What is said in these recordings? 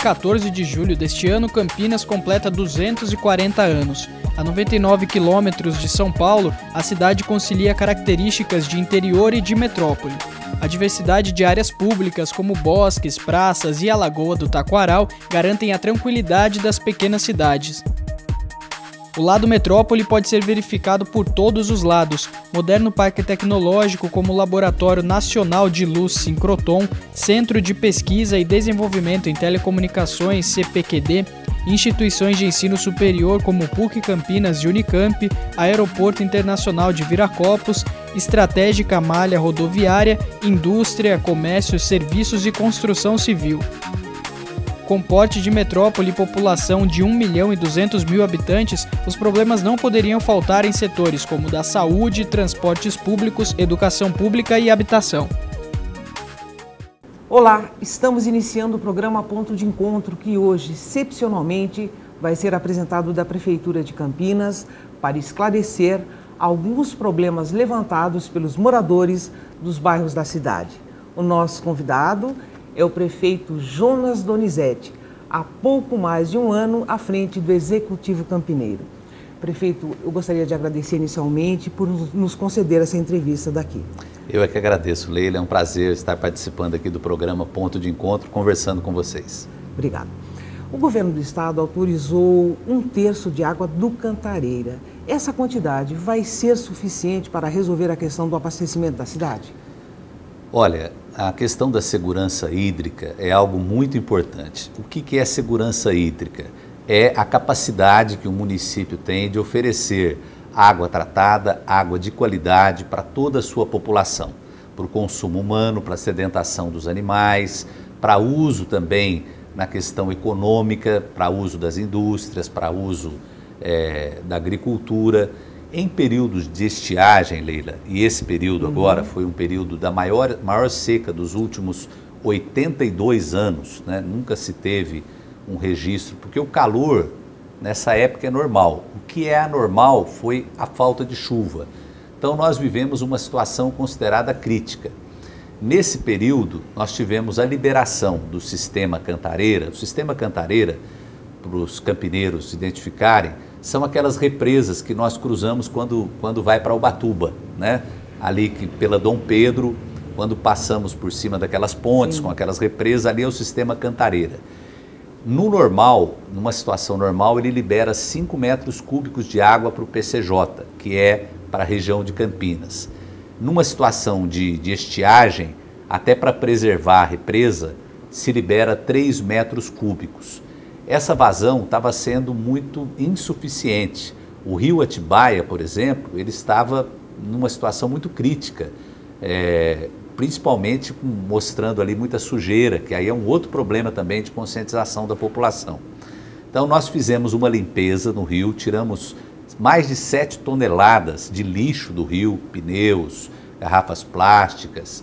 14 de julho deste ano, Campinas completa 240 anos. A 99 quilômetros de São Paulo, a cidade concilia características de interior e de metrópole. A diversidade de áreas públicas, como bosques, praças e a Lagoa do Taquaral, garantem a tranquilidade das pequenas cidades. O lado metrópole pode ser verificado por todos os lados. Moderno parque tecnológico como o Laboratório Nacional de Luz Sincroton, Centro de Pesquisa e Desenvolvimento em Telecomunicações CPQD, instituições de ensino superior como PUC Campinas e Unicamp, Aeroporto Internacional de Viracopos, estratégica malha rodoviária, indústria, comércio, serviços e construção civil. Com porte de metrópole e população de 1.200.000 habitantes, os problemas não poderiam faltar em setores como da saúde, transportes públicos, educação pública e habitação. Olá, estamos iniciando o programa Ponto de Encontro, que hoje, excepcionalmente, vai ser apresentado da Prefeitura de Campinas para esclarecer alguns problemas levantados pelos moradores dos bairros da cidade. O nosso convidado é o prefeito Jonas Donizete, há pouco mais de um ano à frente do Executivo Campineiro. Prefeito, eu gostaria de agradecer inicialmente por nos conceder essa entrevista daqui. Eu é que agradeço, Leila. É um prazer estar participando aqui do programa Ponto de Encontro, conversando com vocês. Obrigado. O governo do estado autorizou 1/3 de água do Cantareira. Essa quantidade vai ser suficiente para resolver a questão do abastecimento da cidade? Olha, a questão da segurança hídrica é algo muito importante. O que é segurança hídrica? É a capacidade que o município tem de oferecer água tratada, água de qualidade para toda a sua população, para o consumo humano, para a sedentação dos animais, para uso também na questão econômica, para uso das indústrias, para uso da agricultura. Em períodos de estiagem, Leila, e esse período agora foi um período da maior seca dos últimos 82 anos, né? Nunca se teve um registro, porque o calor nessa época é normal. O que é anormal foi a falta de chuva. Então nós vivemos uma situação considerada crítica. Nesse período nós tivemos a liberação do sistema Cantareira. O sistema Cantareira, para os campineiros se identificarem, são aquelas represas que nós cruzamos quando vai para Ubatuba, né? Ali pela Dom Pedro, quando passamos por cima daquelas pontes, com aquelas represas, ali é o sistema Cantareira. No normal, numa situação normal, ele libera 5 metros cúbicos de água para o PCJ, que é para a região de Campinas. Numa situação de estiagem, até para preservar a represa, se libera 3 metros cúbicos. Essa vazão estava sendo muito insuficiente. O rio Atibaia, por exemplo, ele estava numa situação muito crítica, principalmente mostrando ali muita sujeira, que aí é um outro problema também de conscientização da população. Então nós fizemos uma limpeza no rio, tiramos mais de 7 toneladas de lixo do rio, pneus, garrafas plásticas,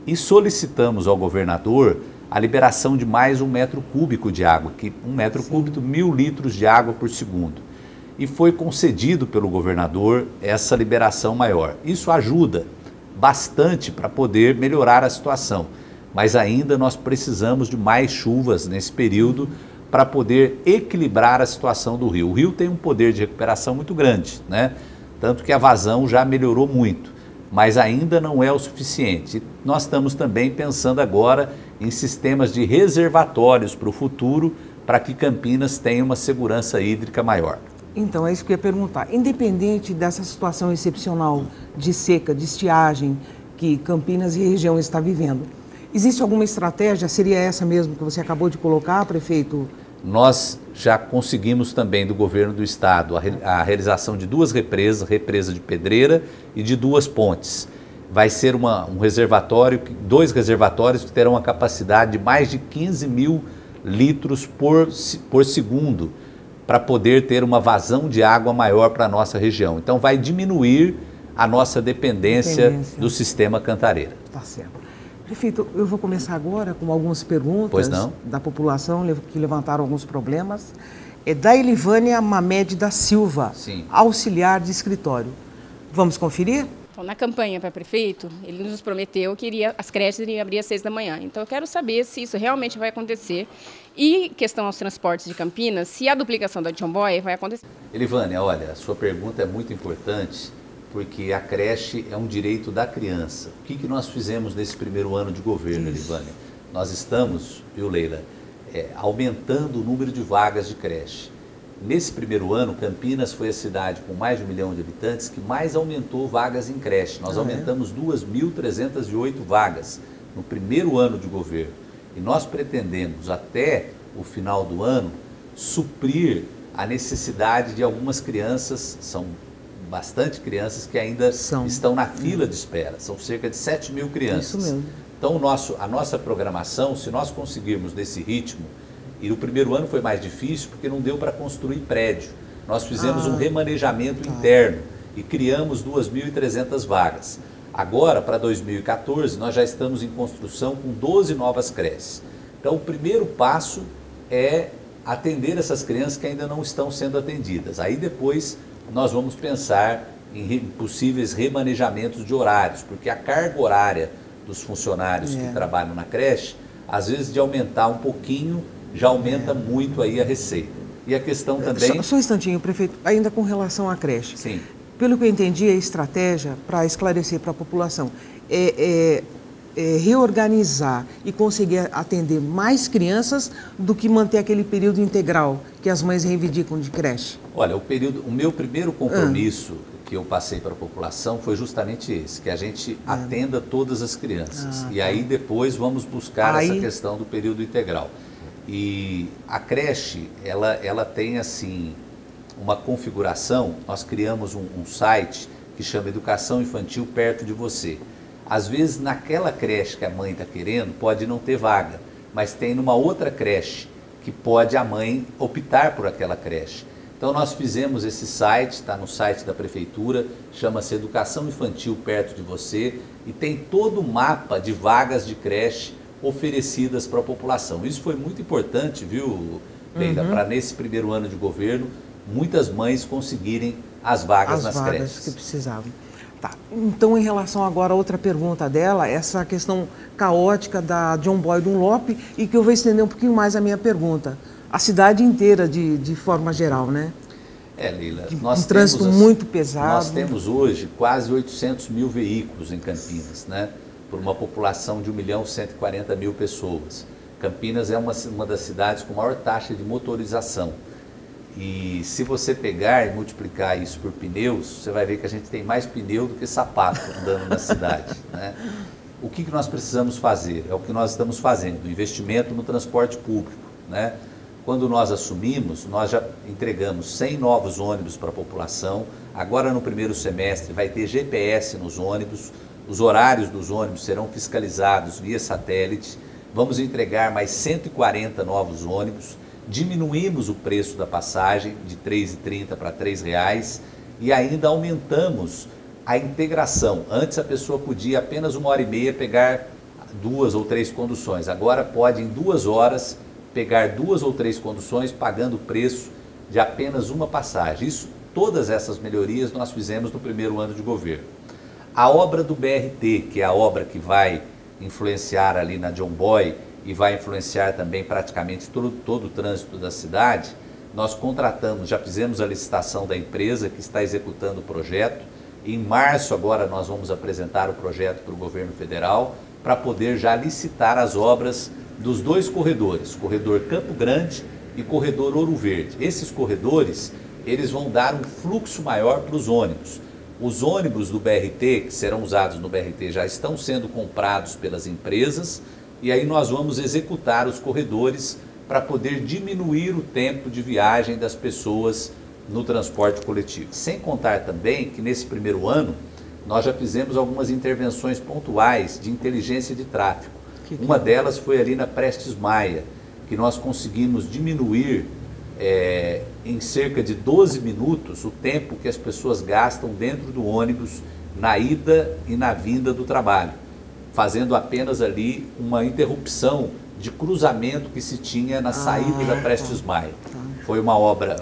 e solicitamos ao governador a liberação de mais 1 metro cúbico de água, que 1 metro cúbico, 1.000 litros de água por segundo. E foi concedido pelo governador essa liberação maior. Isso ajuda bastante para poder melhorar a situação, mas ainda nós precisamos de mais chuvas nesse período para poder equilibrar a situação do rio. O rio tem um poder de recuperação muito grande, né? Tanto que a vazão já melhorou muito, mas ainda não é o suficiente. Nós estamos também pensando agora em sistemas de reservatórios para o futuro, para que Campinas tenha uma segurança hídrica maior. Então, é isso que eu ia perguntar. Independente dessa situação excepcional de seca, de estiagem que Campinas e região está vivendo, existe alguma estratégia? Seria essa mesmo que você acabou de colocar, prefeito? Nós já conseguimos também do governo do estado a realização de 2 represas, represa de Pedreira e de 2 pontes. Vai ser um reservatório, 2 reservatórios que terão a capacidade de mais de 15.000 litros por segundo, para poder ter uma vazão de água maior para a nossa região. Então vai diminuir a nossa dependência do sistema Cantareira. Tá certo. Prefeito, eu vou começar agora com algumas perguntas da população que levantaram alguns problemas. É da Elivânia Mamed da Silva, auxiliar de escritório. Vamos conferir? Então, na campanha para prefeito, ele nos prometeu que as creches iriam abrir às 6 da manhã. Então, eu quero saber se isso realmente vai acontecer. E, questão aos transportes de Campinas, se a duplicação da John Boy vai acontecer. Elivânia, olha, a sua pergunta é muito importante, porque a creche é um direito da criança. O que nós fizemos nesse primeiro ano de governo, Elivânia? Nós estamos, viu, Leila, aumentando o número de vagas de creche. Nesse primeiro ano, Campinas foi a cidade com mais de 1 milhão de habitantes que mais aumentou vagas em creche. Nós aumentamos 2.308 vagas no primeiro ano de governo. E nós pretendemos, até o final do ano, suprir a necessidade de algumas crianças, são bastante crianças que ainda estão na fila de espera. São cerca de 7 mil crianças. Isso mesmo. Então, a nossa programação, se nós conseguirmos nesse ritmo, e o primeiro ano foi mais difícil porque não deu para construir prédio. Nós fizemos um remanejamento interno e criamos 2.300 vagas. Agora, para 2014, nós já estamos em construção com 12 novas creches. Então, o primeiro passo é atender essas crianças que ainda não estão sendo atendidas. Aí depois nós vamos pensar em possíveis remanejamentos de horários, porque a carga horária dos funcionários que trabalham na creche, às vezes de aumentar um pouquinho, já aumenta muito aí a receita. E a questão também... Só um instantinho, prefeito, ainda com relação à creche. Sim. Pelo que eu entendi, a estratégia, para esclarecer para a população, é reorganizar e conseguir atender mais crianças do que manter aquele período integral que as mães reivindicam de creche. Olha, o meu primeiro compromisso que eu passei para a população foi justamente esse, que a gente atenda todas as crianças. E aí depois vamos buscar essa questão do período integral. E a creche, ela tem assim uma configuração. Nós criamos um site que chama Educação Infantil Perto de Você. Às vezes naquela creche que a mãe está querendo pode não ter vaga, mas tem numa outra creche que pode a mãe optar por aquela creche. Então nós fizemos esse site, está no site da prefeitura, chama-se Educação Infantil Perto de Você e tem todo o mapa de vagas de creche oferecidas para a população. Isso foi muito importante, viu, Leila, para nesse primeiro ano de governo, muitas mães conseguirem as vagas nas creches. As vagas que precisavam. Tá. Então, em relação agora a outra pergunta dela, essa questão caótica da John Boy Dunlop, e que eu vou estender um pouquinho mais a minha pergunta. A cidade inteira, de forma geral, né? Leila, um trânsito muito pesado. Nós temos hoje quase 800 mil veículos em Campinas, né? Por uma população de 1.140.000 pessoas. Campinas é uma das cidades com maior taxa de motorização. E se você pegar e multiplicar isso por pneus, você vai ver que a gente tem mais pneu do que sapato andando na cidade, né? O que nós precisamos fazer? É o que nós estamos fazendo, investimento no transporte público, né? Quando nós assumimos, nós já entregamos 100 novos ônibus para a população. Agora, no primeiro semestre, vai ter GPS nos ônibus. Os horários dos ônibus serão fiscalizados via satélite. Vamos entregar mais 140 novos ônibus. Diminuímos o preço da passagem de R$ 3,30 para R$ 3,00 e ainda aumentamos a integração. Antes a pessoa podia apenas 1h30 pegar 2 ou 3 conduções. Agora pode em 2 horas pegar 2 ou 3 conduções pagando o preço de apenas uma passagem. Todas essas melhorias nós fizemos no primeiro ano de governo. A obra do BRT, que é a obra que vai influenciar ali na John Boy e vai influenciar também praticamente todo o trânsito da cidade, nós contratamos, já fizemos a licitação da empresa que está executando o projeto. Em março agora nós vamos apresentar o projeto para o governo federal para poder já licitar as obras dos 2 corredores, corredor Campo Grande e corredor Ouro Verde. Esses corredores, eles vão dar um fluxo maior para os ônibus. Os ônibus do BRT, que serão usados no BRT, já estão sendo comprados pelas empresas e aí nós vamos executar os corredores para poder diminuir o tempo de viagem das pessoas no transporte coletivo. Sem contar também que nesse primeiro ano nós já fizemos algumas intervenções pontuais de inteligência de tráfego. Uma delas foi ali na Prestes Maia, que nós conseguimos diminuir em cerca de 12 minutos o tempo que as pessoas gastam dentro do ônibus na ida e na vinda do trabalho, fazendo apenas ali uma interrupção de cruzamento que se tinha na saída da Prestes Maia. Foi uma obra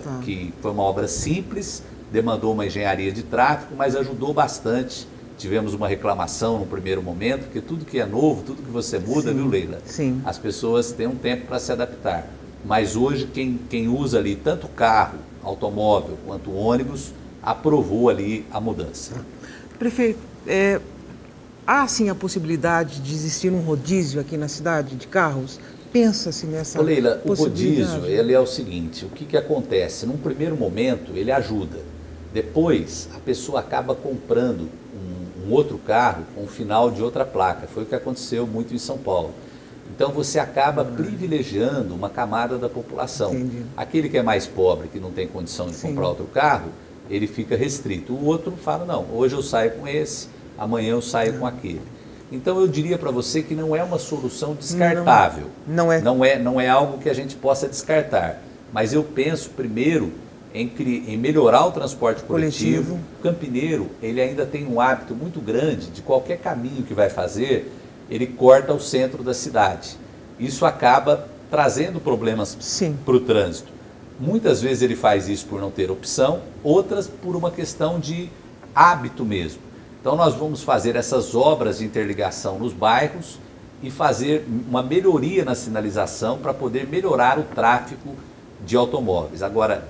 foi uma obra simples, demandou uma engenharia de tráfego, mas ajudou bastante tivemos uma reclamação no primeiro momento, porque tudo que é novo, tudo que você muda, Sim, viu, Leila? sim. As pessoas têm um tempo para se adaptar. Mas hoje quem usa ali tanto carro, automóvel, quanto ônibus, aprovou ali a mudança. Prefeito, há sim a possibilidade de existir um rodízio aqui na cidade de carros? Pensa-se nessa Leila, o possibilidade? rodízio, ele é o seguinte, o que acontece? Num primeiro momento, ele ajuda. Depois, a pessoa acaba comprando um outro carro com o final de outra placa. Foi o que aconteceu muito em São Paulo. Então, você acaba privilegiando uma camada da população. Entendi. Aquele que é mais pobre, que não tem condição de comprar outro carro, ele fica restrito. O outro fala, não, hoje eu saio com esse, amanhã eu saio com aquele. Então, eu diria para você que não é uma solução descartável. Não é. Não é algo que a gente possa descartar. Mas eu penso, primeiro, em melhorar o transporte coletivo. O campineiro, ele ainda tem um hábito muito grande de qualquer caminho que vai fazer, ele corta o centro da cidade. Isso acaba trazendo problemas para o trânsito. Muitas vezes ele faz isso por não ter opção, outras por uma questão de hábito mesmo. Então nós vamos fazer essas obras de interligação nos bairros e fazer uma melhoria na sinalização para poder melhorar o tráfego de automóveis. Agora,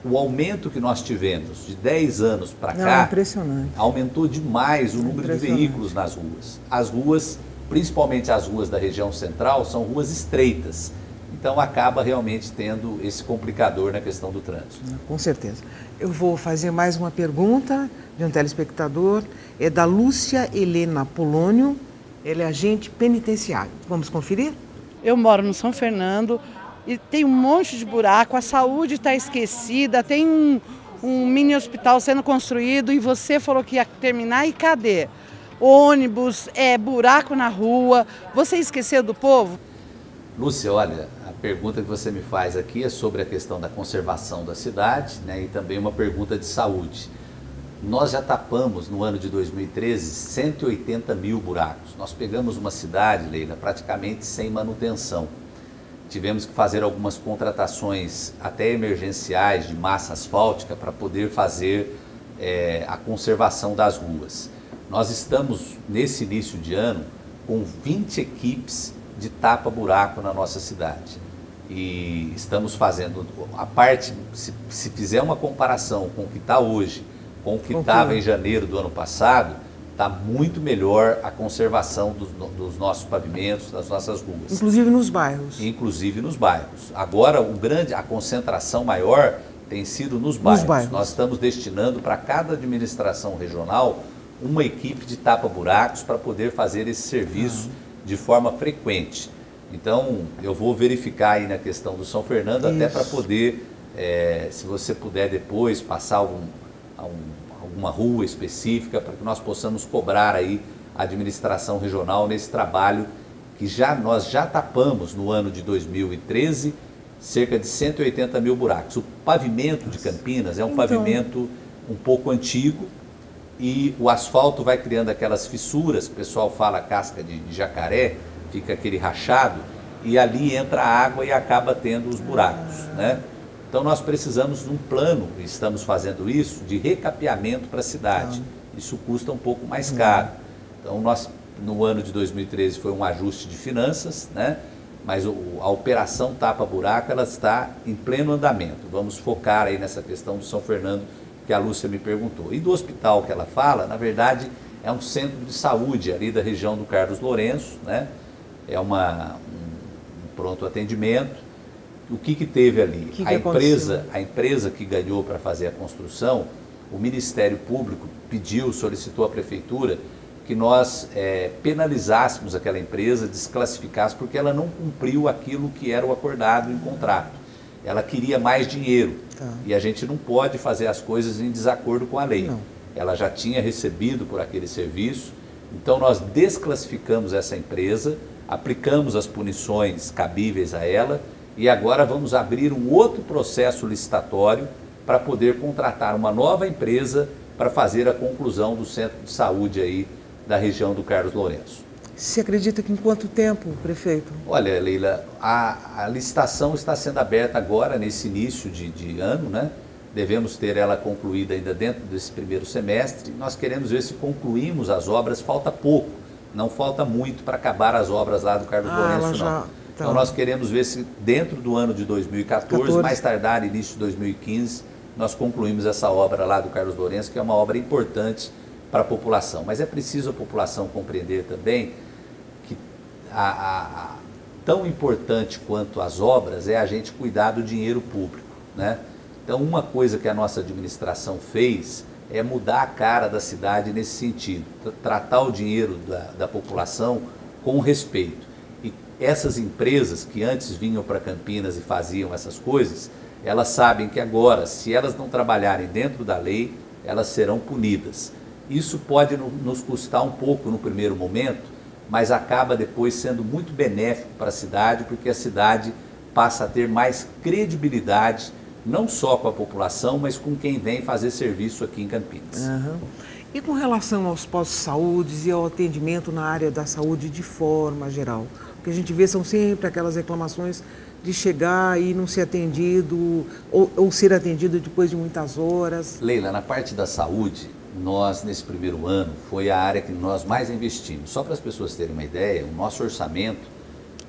o aumento que nós tivemos de 10 anos para cá, impressionante. Aumentou demais o número de veículos nas ruas. As ruas, principalmente as ruas da região central, são ruas estreitas. Então acaba realmente tendo esse complicador na questão do trânsito. Com certeza. Eu vou fazer mais uma pergunta de um telespectador, é da Lúcia Helena Polônio, ela é agente penitenciário. Vamos conferir? Eu moro no São Fernando e tem um monte de buraco, a saúde está esquecida, tem um mini hospital sendo construído e você falou que ia terminar e cadê? Ônibus, buraco na rua, você esqueceu do povo? Lúcia, olha, a pergunta que você me faz aqui é sobre a questão da conservação da cidade, né, e também uma pergunta de saúde. Nós já tapamos no ano de 2013 180 mil buracos. Nós pegamos uma cidade, Leila, praticamente sem manutenção. Tivemos que fazer algumas contratações até emergenciais de massa asfáltica para poder fazer a conservação das ruas. Nós estamos, nesse início de ano, com 20 equipes de tapa-buraco na nossa cidade. E estamos fazendo a parte, se fizer uma comparação com o que está hoje, com o que estava em janeiro do ano passado, está muito melhor a conservação dos nossos pavimentos, das nossas ruas. Inclusive nos bairros. Inclusive nos bairros. Agora, a concentração maior tem sido nos bairros. Nós estamos destinando para cada administração regional uma equipe de tapa-buracos para poder fazer esse serviço de forma frequente. Então, eu vou verificar aí na questão do São Fernando, até para poder, se você puder depois passar alguma rua específica, para que nós possamos cobrar aí a administração regional nesse trabalho que nós já tapamos no ano de 2013, cerca de 180 mil buracos. O pavimento de Campinas é um pavimento um pouco antigo e o asfalto vai criando aquelas fissuras, que o pessoal fala casca de jacaré, fica aquele rachado, e ali entra a água e acaba tendo os buracos, né? Então nós precisamos de um plano, e estamos fazendo isso, de recapeamento para a cidade. Isso custa um pouco mais caro. Então nós, no ano de 2013, foi um ajuste de finanças, né? Mas a operação tapa-buraco, ela está em pleno andamento. Vamos focar aí nessa questão do São Fernando, que a Lúcia me perguntou. E do hospital que ela fala, na verdade, é um centro de saúde ali da região do Carlos Lourenço, né? É um pronto atendimento. O que teve ali? A empresa que ganhou para fazer a construção, o Ministério Público solicitou à Prefeitura que nós penalizássemos aquela empresa, desclassificássemos, porque ela não cumpriu aquilo que era o acordado em contrato. Ela queria mais dinheiro. E a gente não pode fazer as coisas em desacordo com a lei. Ela já tinha recebido por aquele serviço, então nós desclassificamos essa empresa, aplicamos as punições cabíveis a ela e agora vamos abrir um outro processo licitatório para poder contratar uma nova empresa para fazer a conclusão do centro de saúde aí da região do Carlos Lourenço. Você acredita que em quanto tempo, prefeito? Olha, Leila, a licitação está sendo aberta agora, nesse início de ano, né? devemos ter ela concluída ainda dentro desse primeiro semestre. Nós queremos ver se concluímos as obras, falta pouco, não falta muito para acabar as obras lá do Carlos Lourenço, não. Então nós queremos ver se dentro do ano de 2014, mais tardar início de 2015, nós concluímos essa obra lá do Carlos Lourenço, que é uma obra importante para a população. Mas é preciso a população compreender também que tão importante quanto as obras é a gente cuidar do dinheiro público, né? Então, uma coisa que a nossa administração fez é mudar a cara da cidade nesse sentido, tratar o dinheiro da população com respeito. E essas empresas que antes vinham para Campinas e faziam essas coisas, elas sabem que agora, se elas não trabalharem dentro da lei, elas serão punidas. Isso pode nos custar um pouco no primeiro momento, mas acaba depois sendo muito benéfico para a cidade, porque a cidade passa a ter mais credibilidade, não só com a população, mas com quem vem fazer serviço aqui em Campinas. E com relação aos postos de saúde e ao atendimento na área da saúde de forma geral? O que a gente vê são sempre aquelas reclamações de chegar e não ser atendido, ou ser atendido depois de muitas horas. Leila, na parte da saúde, nós nesse primeiro ano foi a área que nós mais investimos. Só para as pessoas terem uma ideia, o nosso orçamento,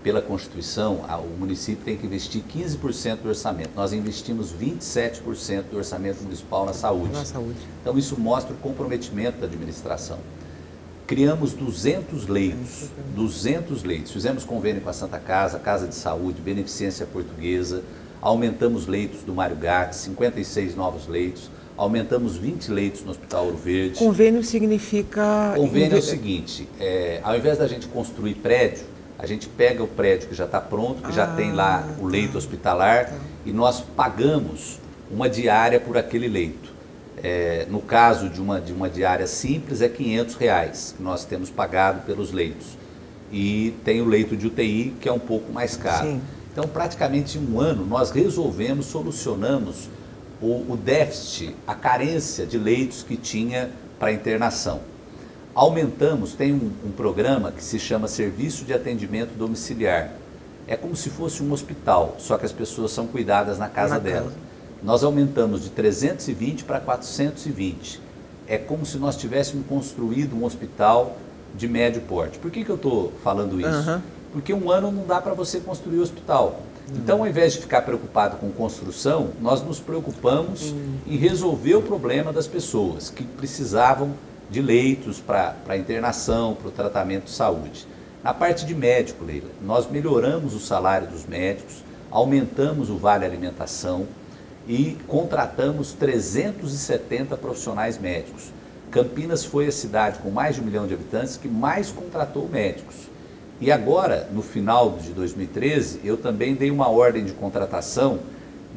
pela Constituição, o município tem que investir 15% do orçamento. Nós investimos 27% do orçamento municipal na saúde. Então isso mostra o comprometimento da administração. Criamos 200 leitos, 200 leitos. Fizemos convênio com a Santa Casa, Casa de Saúde, Beneficência Portuguesa, aumentamos leitos do Mário Gatti, 56 novos leitos, aumentamos 20 leitos no Hospital Ouro Verde. Convênio significa... Convênio é o seguinte, ao invés da gente construir prédio, a gente pega o prédio que já está pronto, que já tem lá o leito hospitalar, e nós pagamos uma diária por aquele leito. No caso de uma diária simples é R$500 que nós temos pagado pelos leitos. E tem o leito de UTI, que é um pouco mais caro. Sim. Então, praticamente em um ano, nós resolvemos, solucionamos o déficit, a carência de leitos que tinha para internação. Aumentamos, tem um programa que se chama Serviço de Atendimento Domiciliar. É como se fosse um hospital, só que as pessoas são cuidadas na casa dela. Nós aumentamos de 320 para 420. É como se nós tivéssemos construído um hospital de médio porte. Por que eu estou falando isso? Porque um ano não dá para você construir o hospital. Então, ao invés de ficar preocupado com construção, nós nos preocupamos em resolver o problema das pessoas que precisavam de leitos para internação, para o tratamento de saúde. Na parte de médico, Leila, nós melhoramos o salário dos médicos, aumentamos o vale alimentação e contratamos 370 profissionais médicos. Campinas foi a cidade com mais de 1 milhão de habitantes que mais contratou médicos. E agora, no final de 2013, eu também dei uma ordem de contratação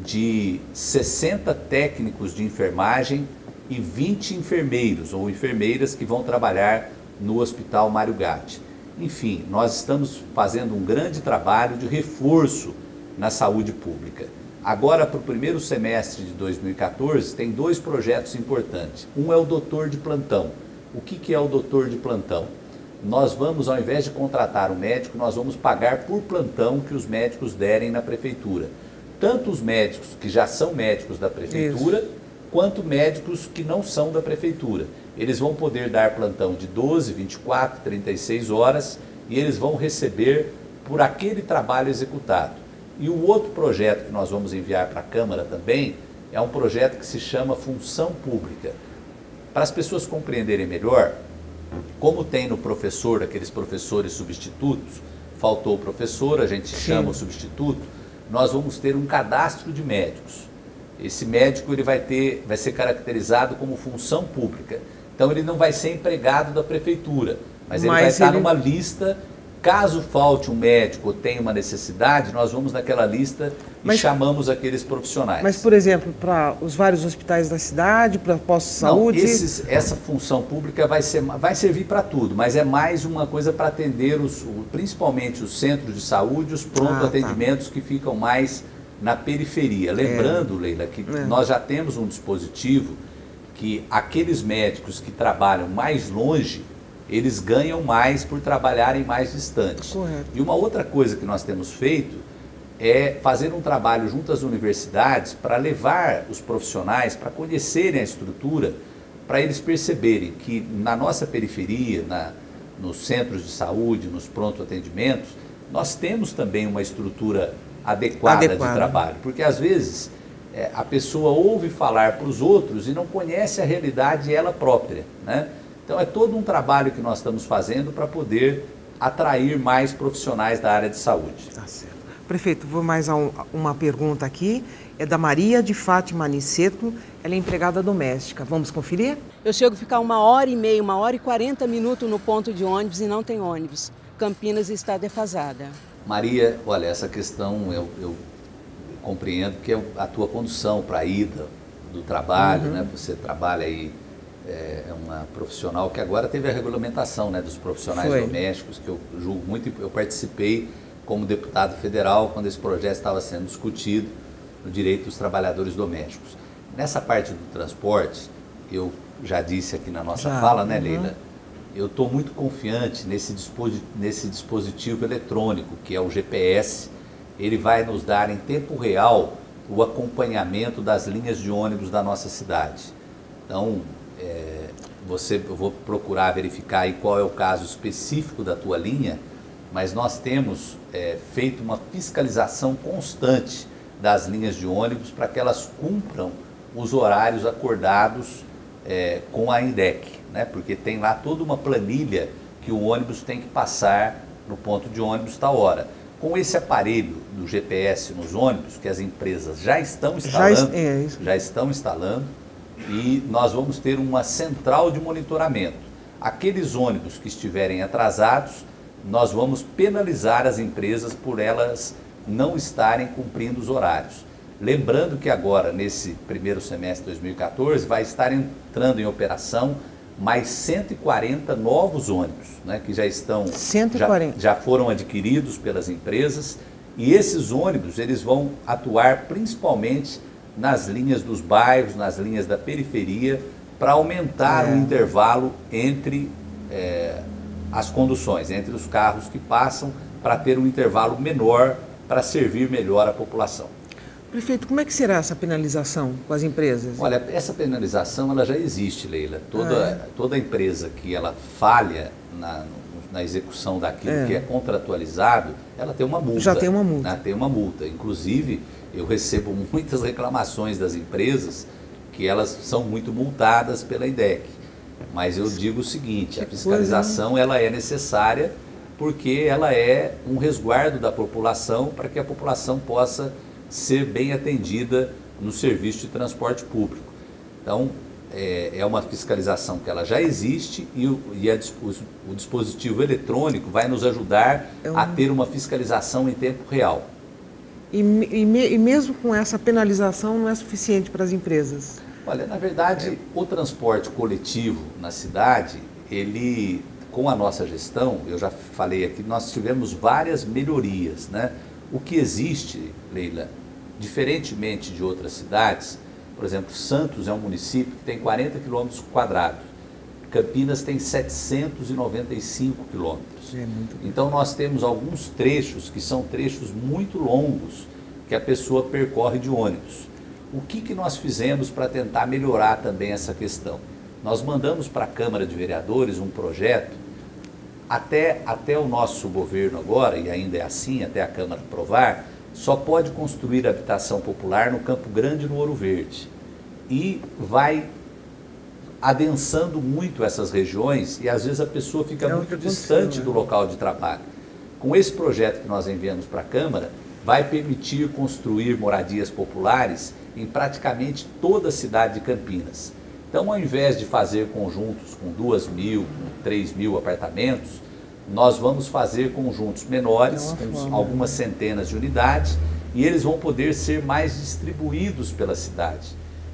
de 60 técnicos de enfermagem e 20 enfermeiros ou enfermeiras que vão trabalhar no Hospital Mário Gatti. Enfim, nós estamos fazendo um grande trabalho de reforço na saúde pública. Agora, para o primeiro semestre de 2014, tem 2 projetos importantes. Um é o doutor de plantão. O que é o doutor de plantão? Nós vamos, ao invés de contratar um médico, nós vamos pagar por plantão que os médicos derem na prefeitura. Tanto os médicos que já são médicos da prefeitura, quanto médicos que não são da prefeitura. Eles vão poder dar plantão de 12, 24, 36 horas e eles vão receber por aquele trabalho executado. E o outro projeto que nós vamos enviar para a Câmara também é um projeto que se chama Função Pública. Para as pessoas compreenderem melhor, como tem no professor, aqueles professores substitutos, faltou o professor, a gente chama o substituto, nós vamos ter um cadastro de médicos. Esse médico ele vai ser caracterizado como função pública. Então ele não vai ser empregado da prefeitura, mas ele vai estar numa lista. Caso falte um médico ou tenha uma necessidade, nós vamos naquela lista e chamamos aqueles profissionais. Mas, por exemplo, para os vários hospitais da cidade, para postos de saúde? Essa função pública vai servir para tudo, mas é mais uma coisa para atender principalmente os centros de saúde, os pronto-atendimentos que ficam mais na periferia. Lembrando, Leila, que nós já temos um dispositivo que aqueles médicos que trabalham mais longe, eles ganham mais por trabalharem mais distante. Correto. E uma outra coisa que nós temos feito é fazer um trabalho junto às universidades para levar os profissionais para conhecerem a estrutura, para eles perceberem que na nossa periferia, nos centros de saúde, nos pronto atendimentos, nós temos também uma estrutura adequada de trabalho, porque às vezes a pessoa ouve falar para os outros e não conhece a realidade ela própria, né? Então é todo um trabalho que nós estamos fazendo para poder atrair mais profissionais da área de saúde. Tá certo. Prefeito, vou mais a uma pergunta aqui, é da Maria de Fátima Aniceto, ela é empregada doméstica. Vamos conferir? Eu chego a ficar 1h30, 1h40 no ponto de ônibus e não tem ônibus. Campinas está defasada. Maria, olha, essa questão eu compreendo que é a tua condução para a ida do trabalho, né? Você trabalha aí, é uma profissional que agora teve a regulamentação, né, dos profissionais domésticos, que eu julgo muito, eu participei como deputado federal quando esse projeto estava sendo discutido no direito dos trabalhadores domésticos. Nessa parte do transporte, eu já disse aqui na nossa fala, né, Leila, eu estou muito confiante nesse dispositivo eletrônico, que é o GPS. Ele vai nos dar em tempo real o acompanhamento das linhas de ônibus da nossa cidade. Então, eu vou procurar verificar aí qual é o caso específico da tua linha, mas nós temos feito uma fiscalização constante das linhas de ônibus para que elas cumpram os horários acordados com a INDEC, né? Porque tem lá toda uma planilha que o ônibus tem que passar no ponto de ônibus tal hora. Com esse aparelho do GPS nos ônibus, que as empresas já estão instalando, e nós vamos ter uma central de monitoramento. Aqueles ônibus que estiverem atrasados, nós vamos penalizar as empresas por elas não estarem cumprindo os horários. Lembrando que agora, nesse primeiro semestre de 2014, vai estar entrando em operação mais 140 novos ônibus, né, que já foram adquiridos pelas empresas, e esses ônibus eles vão atuar principalmente nas linhas dos bairros, nas linhas da periferia, para aumentar o intervalo entre as conduções, entre os carros que passam, para ter um intervalo menor, para servir melhor a população. Prefeito, como é que será essa penalização com as empresas? Olha, essa penalização ela já existe, Leila. Toda empresa que ela falha na execução daquilo que é contratualizado, ela tem uma multa. Já tem uma multa. Né? Tem uma multa. Inclusive, eu recebo muitas reclamações das empresas que elas são muito multadas pela INDEC. Mas eu digo o seguinte, a fiscalização ela é necessária porque ela é um resguardo da população para que a população possa ser bem atendida no serviço de transporte público. Então, é uma fiscalização que ela já existe e o dispositivo eletrônico vai nos ajudar a ter uma fiscalização em tempo real. E mesmo com essa penalização não é suficiente para as empresas? Olha, na verdade, o transporte coletivo na cidade, ele, com a nossa gestão, eu já falei aqui, nós tivemos várias melhorias, né? O que existe, Leila, diferentemente de outras cidades, por exemplo, Santos é um município que tem 40 quilômetros quadrados, Campinas tem 795 quilômetros. Então nós temos alguns trechos que são trechos muito longos que a pessoa percorre de ônibus. O que nós fizemos para tentar melhorar também essa questão? Nós mandamos para a Câmara de Vereadores um projeto, até o nosso governo agora, e ainda é assim, até a Câmara aprovar, só pode construir habitação popular no Campo Grande e no Ouro Verde. E vai adensando muito essas regiões e às vezes a pessoa fica muito distante do local de trabalho. Com esse projeto que nós enviamos para a Câmara, vai permitir construir moradias populares em praticamente toda a cidade de Campinas. Então, ao invés de fazer conjuntos com 2.000, com 3.000 apartamentos, nós vamos fazer conjuntos menores, com algumas centenas de unidades, e eles vão poder ser mais distribuídos pela cidade.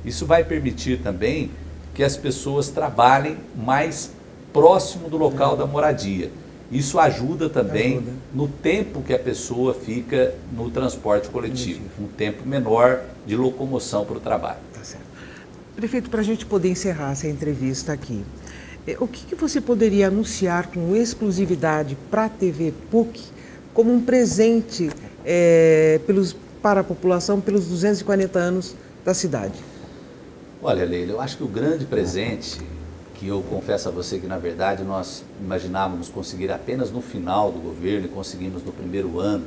Isso vai permitir também que as pessoas trabalhem mais próximo do local da moradia. Isso ajuda também no tempo que a pessoa fica no transporte coletivo, um tempo menor de locomoção para o trabalho. Tá certo. Prefeito, para a gente poder encerrar essa entrevista aqui, o que você poderia anunciar com exclusividade para a TV PUC como um presente para a população pelos 240 anos da cidade? Olha, Leila, eu acho que o grande presente, que eu confesso a você que na verdade nós imaginávamos conseguir apenas no final do governo e conseguimos no primeiro ano,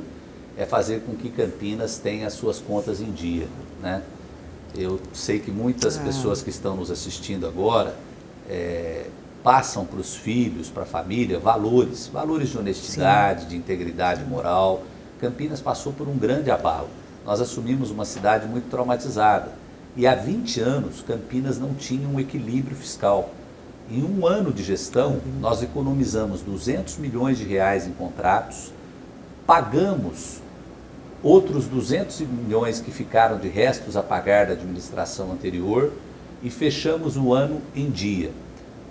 é fazer com que Campinas tenha as suas contas em dia, né? Eu sei que muitas pessoas que estão nos assistindo agora passam para os filhos, para a família, valores de honestidade, de integridade moral. Campinas passou por um grande abalo. Nós assumimos uma cidade muito traumatizada. E há 20 anos, Campinas não tinha um equilíbrio fiscal. Em um ano de gestão, nós economizamos 200 milhões de reais em contratos, pagamos outros 200 milhões que ficaram de restos a pagar da administração anterior e fechamos o ano em dia,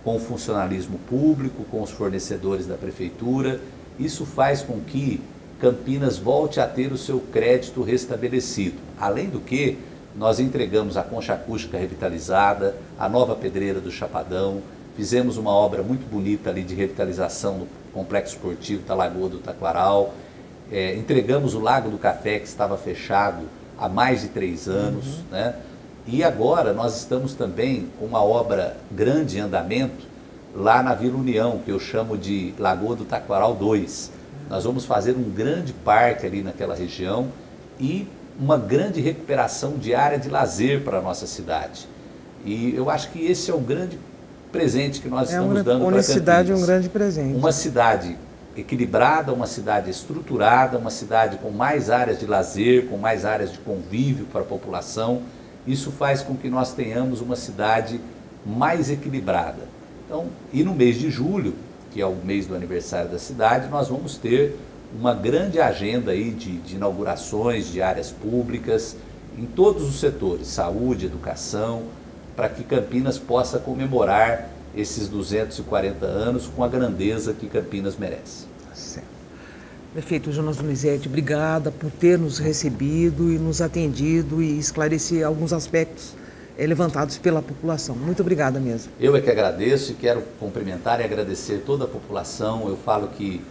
com o funcionalismo público, com os fornecedores da prefeitura. Isso faz com que Campinas volte a ter o seu crédito restabelecido. Além do que, nós entregamos a concha acústica revitalizada, a nova pedreira do Chapadão, fizemos uma obra muito bonita ali de revitalização do complexo esportivo da Lagoa do Taquaral, entregamos o Lago do Café, que estava fechado há mais de 3 anos, né? E agora nós estamos também com uma obra grande em andamento lá na Vila União, que eu chamo de Lagoa do Taquaral 2. Nós vamos fazer um grande parque ali naquela região e uma grande recuperação de área de lazer para a nossa cidade. E eu acho que esse é o grande presente que nós estamos dando para Campinas. Honestidade é um grande presente. Uma cidade equilibrada, uma cidade estruturada, uma cidade com mais áreas de lazer, com mais áreas de convívio para a população. Isso faz com que nós tenhamos uma cidade mais equilibrada. Então, e no mês de julho, que é o mês do aniversário da cidade, nós vamos ter uma grande agenda aí de inaugurações de áreas públicas em todos os setores, saúde, educação, para que Campinas possa comemorar esses 240 anos com a grandeza que Campinas merece. Certo. Prefeito Jonas Donizete, obrigada por ter nos recebido e nos atendido e esclarecer alguns aspectos levantados pela população. Muito obrigada mesmo. Eu é que agradeço e quero cumprimentar e agradecer toda a população. Eu falo que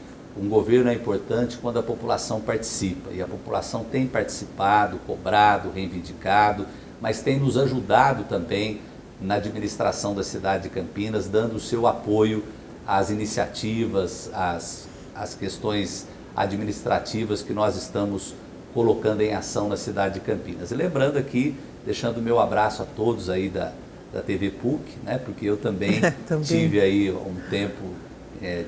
um governo é importante quando a população participa, e a população tem participado, cobrado, reivindicado, mas tem nos ajudado também na administração da cidade de Campinas, dando o seu apoio às iniciativas, às questões administrativas que nós estamos colocando em ação na cidade de Campinas. E lembrando aqui, deixando o meu abraço a todos aí da TV PUC, né, porque eu também tive aí um tempo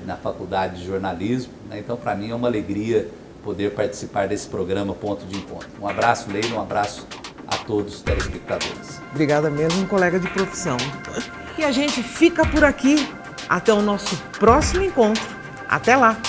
na faculdade de jornalismo, né, então para mim é uma alegria poder participar desse programa Ponto de Encontro. Um abraço, Leila, um abraço a todos os telespectadores. Obrigada mesmo, um colega de profissão. E a gente fica por aqui. Até o nosso próximo encontro. Até lá!